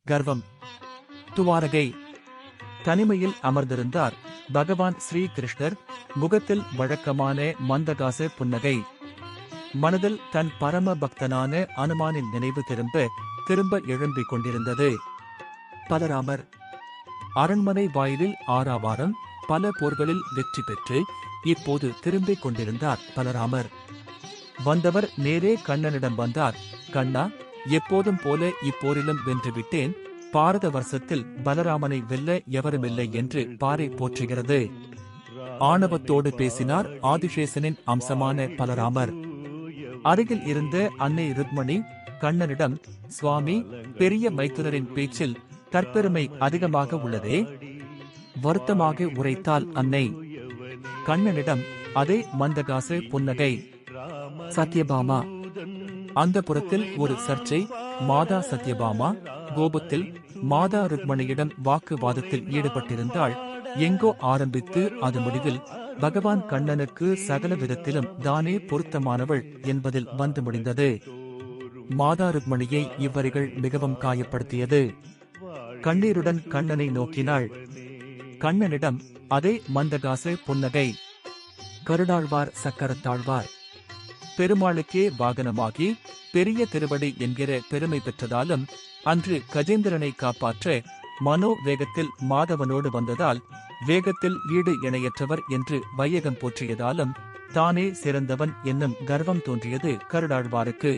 கர்வம். துவாரகை. தனிமையில் அமர்ந்திருந்தார் பகவான் ஸ்ரீ கிருஷ்ணர். முகத்தில் வழக்கமான மந்தகாச புன்னகை. மனதில் தன் பரம பக்தனான அனுமானின் நினைவு திரும்ப எழும்பிக் கொண்டிருந்தது. பலராமர். அரண்மனை வாயிலில் ஆறாவாரம் பல போர்களில் வெற்றி பெற்று இப்போது திரும்பிக் கொண்டிருந்தார் பலராமர். வந்தவர் நேரே கண்ணனிடம் வந்தார். கண்ணா, எப்போதும் போல இப்போரிலும் வென்றுவிட்டேன். பாரத வருஷத்தில் பலராமனை வெல்ல எவருமில்லை என்று பாறை போற்றுகிறது. ஆணவத்தோடு பேசினார் ஆதிசேஷனின் அம்சமான பலராமர். அருகில் இருந்த அன்னை ருக்மணி கண்ணனிடம், சுவாமி, பெரிய மைத்துனரின் பேச்சில் தற்பெருமை அதிகமாக உள்ளதே, வருத்தமாக உரைத்தாள் அன்னை. கண்ணனிடம் அதே மந்தகாச புன்னகை. சத்யபாமா. அந்த புறத்தில் ஒரு சர்ச்சை. மாதா சத்யபாமா கோபத்தில் மாதா ருக்மணியிடம் வாக்குவாதத்தில் ஈடுபட்டிருந்தாள். எங்கோ ஆரம்பித்து அது முடிவில் பகவான் கண்ணனுக்கு சகல விதத்திலும் தானே பொருத்தமானவள் என்பதில் வந்து முடிந்தது. மாதா ருக்மணியை இவ்வரிகள் மிகவும் காயப்படுத்தியது. கண்ணீருடன் கண்ணனை நோக்கினாள். கண்ணனிடம் அதே மந்தகாச புன்னகை. கருடாழ்வார் சக்கரத்தாழ்வார் பெருமாளுக்கே வாகனமாகி பெரிய திருவடி என்கிற பெருமை பெற்றதாலும், அன்று கஜேந்திரனை காப்பாற்ற மனோ வேகத்தில் மாதவனோடு வந்ததால் வேகத்தில் ஈடு இணையற்றவர் என்று வையகம் போற்றியதாலும் தானே சிறந்தவன் என்னும் கர்வம் தோன்றியது கருடாழ்வாருக்கு.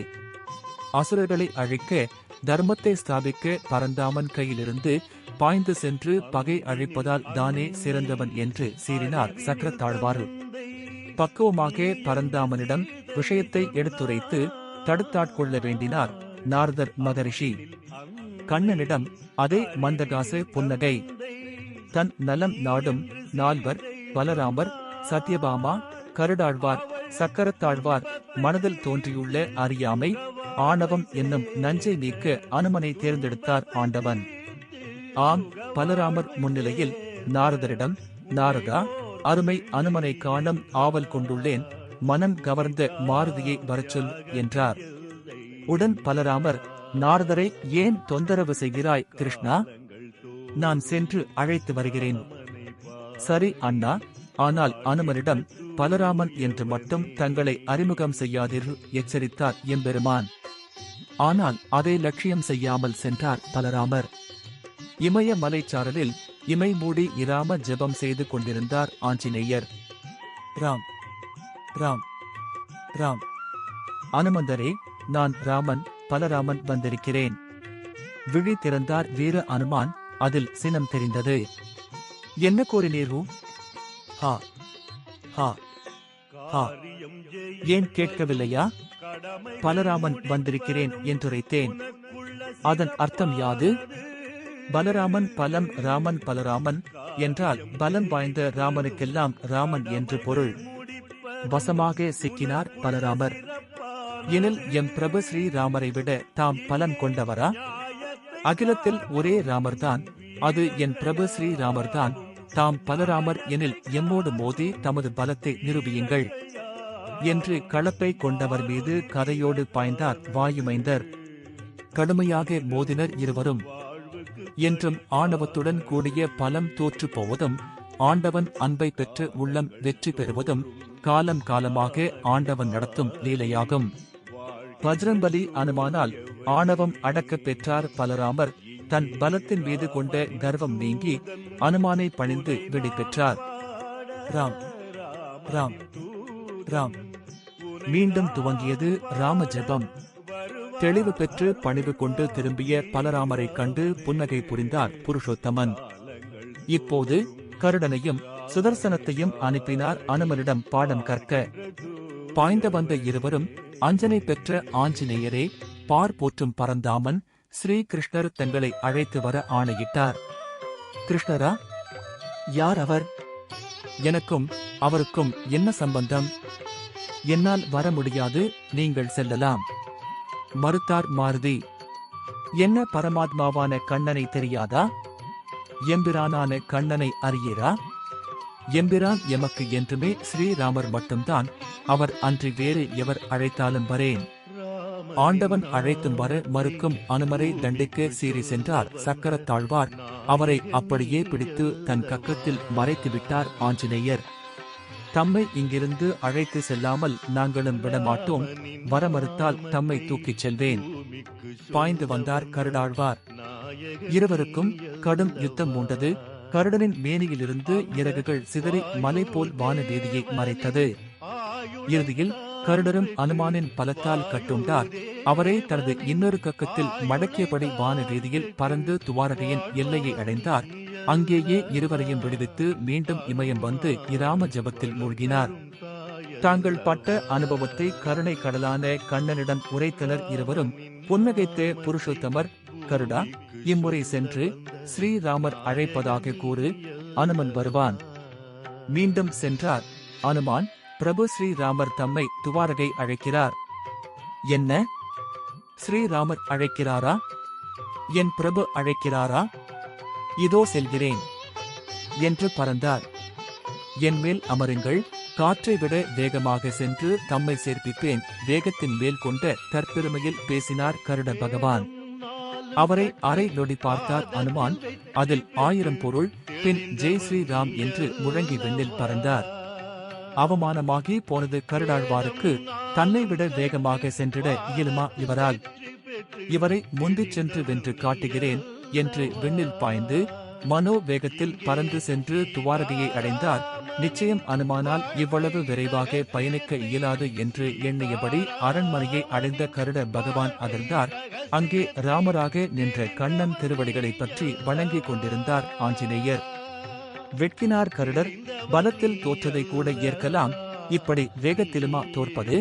அசுரர்களை அழிக்க, தர்மத்தை ஸ்தாபிக்க பரந்தாமன் கையிலிருந்து பாய்ந்து சென்று பகை அழிப்பதால் தானே சிறந்தவன் என்று சீறினார் சக்கரத்தாழ்வார். பக்குவமாக பரந்தாமனிடம் விஷயத்தை எடுத்துரைத்து தடுத்தாட்கொள்ள வேண்டினார் நாரதர் மகரிஷி. கண்ணனிடம் அதே மந்தகாச புன்னகை. தன் நலம் நாடும் நால்வர் பலராமர், சத்யபாமா, கருடாழ்வார், சக்கரத்தாழ்வார் மனதில் தோன்றியுள்ள அறியாமை, ஆணவம் என்னும் நஞ்சை நீக்க அனுமனை தேர்ந்தெடுத்தார் ஆண்டவன். ஆம், பலராமர் முன்னிலையில் நாரதரிடம், நாரதா, அருமை அனுமனை காணும் ஆவல் கொண்டுள்ளேன், மனம் கவர்ந்த மாருதியை வரச்சொல் என்றார். உடன் பலராமர், நாரதரை ஏன் தொந்தரவு செய்கிறாய் கிருஷ்ணா? நான் சென்று அழைத்து வருகிறேன். சரி அண்ணா, ஆனால் அனுமனிடம் பலராமன் என்று மட்டும் தங்களை அறிமுகம் செய்யாதீர்கள் எச்சரித்தார் எம்பெருமான். ஆனால் அதை லட்சியம் செய்யாமல் சென்றார் பலராமர். இமய மலைச்சாரலில் இமை மூடி இராம ஜெபம் செய்து கொண்டிருந்தார் ஆஞ்சநேயர். ராம் ராம் ராம். அனுமந்தரே, நான் ராமன், பலராமன் வந்திருக்கிறேன். விழி திறந்தார் வீர அனுமான். அதில் சினம் தெரிந்தது. என்ன கோரினீரோ? ஹா ஹா ஹா. ஏன் கேட்கவில்லையா? பலராமன் வந்திருக்கிறேன் என்றுரைத்தேன். அதன் அர்த்தம் யாது? பலராமன் பலம், ராமன் பலராமன் என்றால் பலம் வாய்ந்த ராமனுக்கெல்லாம் ராமன் என்று பொருள். வசமாக சிக்கினார் பலராமர். எனில் எம் பிரபு ஸ்ரீராமரை விட தாம் பலம் கொண்டவரா? அகிலத்தில் ஒரே ராமர்தான், அது என் பிரபு ஸ்ரீராமர்தான். தாம் பலராமர் எனில் எம்மோடு மோதி தமது பலத்தை நிரூபியுங்கள் என்று களப்பை கொண்டவர் மீது கதையோடு பாய்ந்தார் வாயுமைந்தர். கடுமையாக மோதினர் இருவரும். என்றும் ஆணவத்துடன் கூடிய பலம் தோற்று போவதும், ஆண்டவன் அன்பை பெற்று உள்ளம் வெற்றி பெறுவதும் காலம் காலமாக ஆண்டவன் நடத்தும் லீலையாகும். பஜ்ரம்பலி அனுமானால் ஆணவம் அடக்கப் பெற்றார் பலராமர். தன் பலத்தின் மீது கொண்ட கர்வம் நீங்கி அனுமானை பணிந்து விடை பெற்றார். ராம் ராம் ராம். மீண்டும் துவங்கியது ராம ஜெபம். தெளிவு பெற்று பணிவு கொண்டு திரும்பிய பலராமரை கண்டு புன்னகை புரிந்தார் புருஷோத்தமன். இப்போது கருடனையும் சுதர்சனத்தையும் அனுப்பினார் அனுமனிடம் பாடம் கற்க. பாய்ந்த வந்த இருவரும், அஞ்சனை பெற்ற ஆஞ்சநேயரே, பார் போற்றும் பரந்தாமன் ஸ்ரீ கிருஷ்ணர் தங்களை அழைத்து வர ஆணையிட்டார். கிருஷ்ணரா? யார் அவர்? எனக்கும் அவருக்கும் என்ன சம்பந்தம்? என்னால் வர முடியாது, நீங்கள் செல்லலாம் மறுத்தார் மாருதி. என்ன பரமாத்மாவான கண்ணனை தெரியாதா? எம்பிரானான கண்ணனை அறியீரா? எம்பிரான் எமக்கு என்றுமே ஸ்ரீராமர் மட்டும்தான். அவர் அன்றி வேறு எவர் அழைத்தாலும் வரேன். ஆண்டவன் அழைத்தும் வர மறுக்கும் அனுமரை தண்டிக்க சீறி சென்றார் சக்கரத்தாழ்வார். அவரை அப்படியே பிடித்து தன் கக்கத்தில் மறைத்துவிட்டார் ஆஞ்சநேயர். தம்மை இங்கிருந்து அழைத்து செல்லாமல் நாங்களும் விடமாட்டோம், வர மறுத்தால் தம்மை தூக்கிச் செல்வேன். பாய்ந்து வந்தார் கருடாழ்வார். இருவருக்கும் கடும் யுத்தம் மூண்டது. கருடனின் மேனியிலிருந்து இறகுகள் சிதறி மலை போல் வானவீதியை மறைத்தது. இறுதியில் கருடரும் அனுமானின் பலத்தால் கட்டுண்டார். அவரை தனது இன்னொரு கக்கத்தில் மடக்கியபடி வானவீதியில் பறந்து துவாரகையின் எல்லையை அடைந்தார். அங்கேயே இருவரையும் விடுவித்து மீண்டும் இமயம் வந்து இராம ஜபத்தில் மூழ்கினார். தாங்கள் பட்ட அனுபவத்தை கருணை கடலான கண்ணனிடம் உரைத்தனர் இருவரும். புன்னகைத்த புருஷோத்தமர், கருடா, இம்முறை சென்று ஸ்ரீராமர் அழைப்பதாக கூறு, அனுமன் வருவான். மீண்டும் சென்றார். அனுமான், பிரபு ஸ்ரீராமர் தம்மை துவாரகை அழைக்கிறார். என்ன, ஸ்ரீராமர் அழைக்கிறாரா? என் பிரபு அழைக்கிறாரா? இதோ செல்கிறேன் என்று பறந்தார். என் மேல் அமருங்கள், காற்றை விட வேகமாக சென்று தம்மை சேர்ப்பிப்பேன். வேகத்தின் மேல் கொண்ட தற்பெருமையில் பேசினார் கருட பகவான். அவரை அரை நொடி பார்த்தார் அனுமான். அதில் 1000 பொருள். பின் ஜெய் ஸ்ரீராம் என்று முழங்கி வெண்ணில் பறந்தார். அவமானமாகி போனது கருடாழ்வாருக்கு. தன்னை விட வேகமாக சென்றிட இயலுமா இவரால்? இவரை முந்திச் சென்று வென்று காட்டுகிறேன் என்று விண்ணில் பாய்ந்து மனோ வேகத்தில் பறந்து சென்று துவாரகையை அடைந்தார். நிச்சயம் அனுமானால் இவ்வளவு விரைவாக பயணிக்க இயலாது என்று எண்ணியபடி அரண்மனையை அடைந்த கருட பகவான் அதிர்ந்தார். அங்கே ராமராக நின்ற கண்ணன் திருவடிகளை பற்றி வணங்கிக் கொண்டிருந்தார் ஆஞ்சநேயர். வெட்கினார் கருடர். பலத்தில் தோற்றதை கூட ஏற்கலாம், இப்படி வேகத்திலுமா தோற்பது?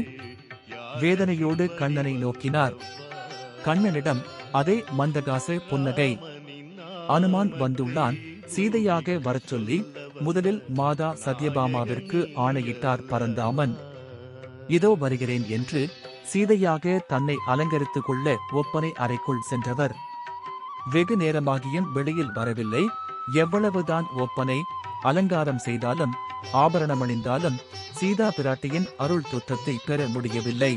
வேதனையோடு கண்ணனை நோக்கினார். கண்ணனிடம் அதே மந்தகாச புன்னகை. அனுமான் வந்துள்ளான், சீதையாக வரச் சொல்லி முதலில் மாதா சத்யபாமாவிற்கு ஆணையிட்டார் பரந்தாமன். இதோ வருகிறேன் என்று சீதையாக தன்னை அலங்கரித்துக் கொள்ள ஒப்பனை அறைக்குள் சென்றவர். வெகு நேரமாகியும் வெளியில் வரவில்லை. எவ்வளவுதான் ஒப்பனை அலங்காரம் செய்தாலும் ஆபரணமணிந்தாலும் சீதா பிராட்டியின் அருள் தோற்றத்தை பெற முடியவில்லை.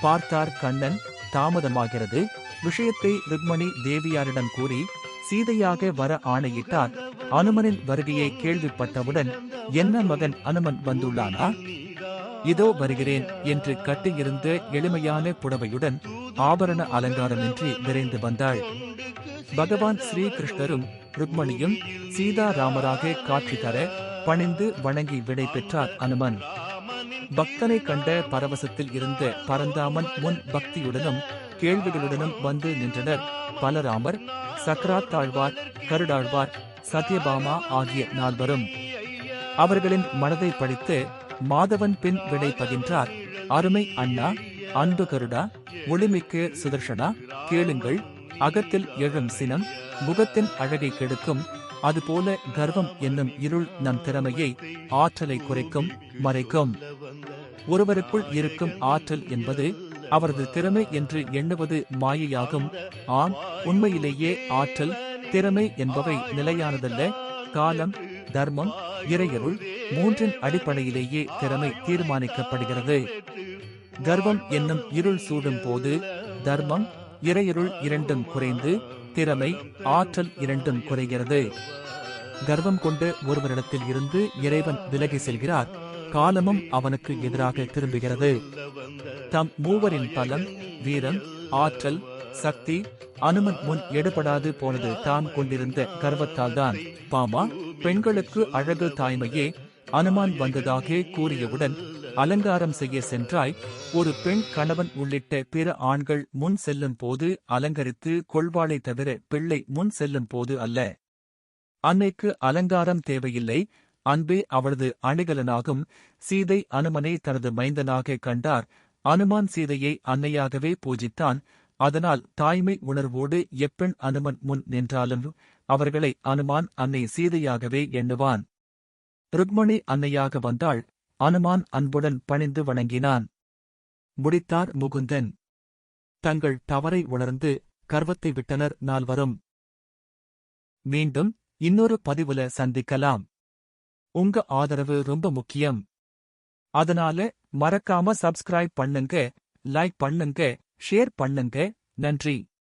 பார்த்தார் கண்ணன், தாமதமாகிறது. விஷயத்தை ருக்மணி தேவியாரிடம் கூறி சீதையாக வர ஆணையிட்டார். அனுமனின் வருகையை கேள்விப்பட்டவுடன், என்ன மகன் அனுமன் வந்துள்ளானா? இதோ வருகிறேன் என்று கட்டியிருந்த எளிமையான புடவையுடன் ஆபரண அலங்காரமின்றி விரைந்து வந்தாள். பகவான் ஸ்ரீகிருஷ்ணரும் ருக்மணியும் சீதாராமராக காட்சி தர பணிந்து வணங்கி விடை பெற்றார் அனுமன். பக்தனை கண்ட பரவசத்தில் இருந்த பரந்தாமன் முன் பக்தியுடனும் கேள்விகளுடனும் வந்து நின்றனர். பலராமர், சக்கராத்தாழ்வார், கருடாழ்வார், சத்யபாமா ஆகிய 4 அவர்களின் மனதை படித்து மாதவன் பின் விடை பகின்றார். அருமை அண்ணா, அன்பு கருடா, ஒளிமிக்க சுதர்ஷனா, கேளுங்கள். அகத்தில் எழும் சினம் முகத்தின் அழகை கெடுக்கும். அதுபோல கர்வம் என்னும் இருள் நம் திறமையை, ஆற்றலை குறைக்கும், மறைக்கும். ஒருவருக்குள் இருக்கும் ஆற்றல் என்பது அவரது திறமை என்று எண்ணுவது மாயையாகும். ஆம், உண்மையிலேயே ஆற்றல், திறமை என்பவை நிலையானதல்ல. காலம், தர்மம், இறையருள் 3 அடிப்படையிலேயே திறமை தீர்மானிக்கப்படுகிறது. கர்வம் என்னும் இருள் சூடும் போது தர்மம், இறையருள் 2 குறைந்து திறமை, ஆற்றல் 2 குறைகிறது. கர்வம் கொண்ட ஒருவரிடத்தில் இருந்து இறைவன் விலகி செல்கிறார். காலமும் அவனுக்கு எதிராக திரும்புகிறது. தம் 3 பலம், வீரம், ஆற்றல், சக்தி அனுமன் முன் எடுபடாது போனது தான் கொண்டிருந்த கர்வத்தால்தான். பாமா, பெண்களுக்கு அழகு தாய்மையே. அனுமான் வந்ததாக கூறியவுடன் அலங்காரம் செய்ய சென்றாய். ஒரு பெண் கணவன் உள்ளிட்ட பிற ஆண்கள் முன் செல்லும் போது அலங்கரித்து கொள்வாளை தவிர பிள்ளை முன் செல்லும் போது அல்ல. அன்னைக்கு அலங்காரம் தேவையில்லை, அன்பே அவளது அணிகலனாகும். சீதை அனுமனை தனது மைந்தனாக கண்டார். அனுமான் சீதையை அன்னையாகவே பூஜித்தான். அதனால் தாய்மை உணர்வோடு எப்பெண் அனுமன் முன் நின்றாலும் அவர்களை அனுமான் அன்னை சீதையாகவே எண்ணுவான். ருக்மணி அன்னையாக வந்தாள். அனுமான் அன்புடன் பணிந்து வணங்கினான். முடித்தார் முகுந்தன். தங்கள் தவறை உணர்ந்து கர்வத்தை விட்டனர் 4. மீண்டும் இன்னொரு பதிவுல சந்திக்கலாம். உங்க ஆதரவு ரொம்ப முக்கியம். அதனால மறக்காம சப்ஸ்கிரைப் பண்ணுங்க, லைக் பண்ணுங்க, ஷேர் பண்ணுங்க. நன்றி.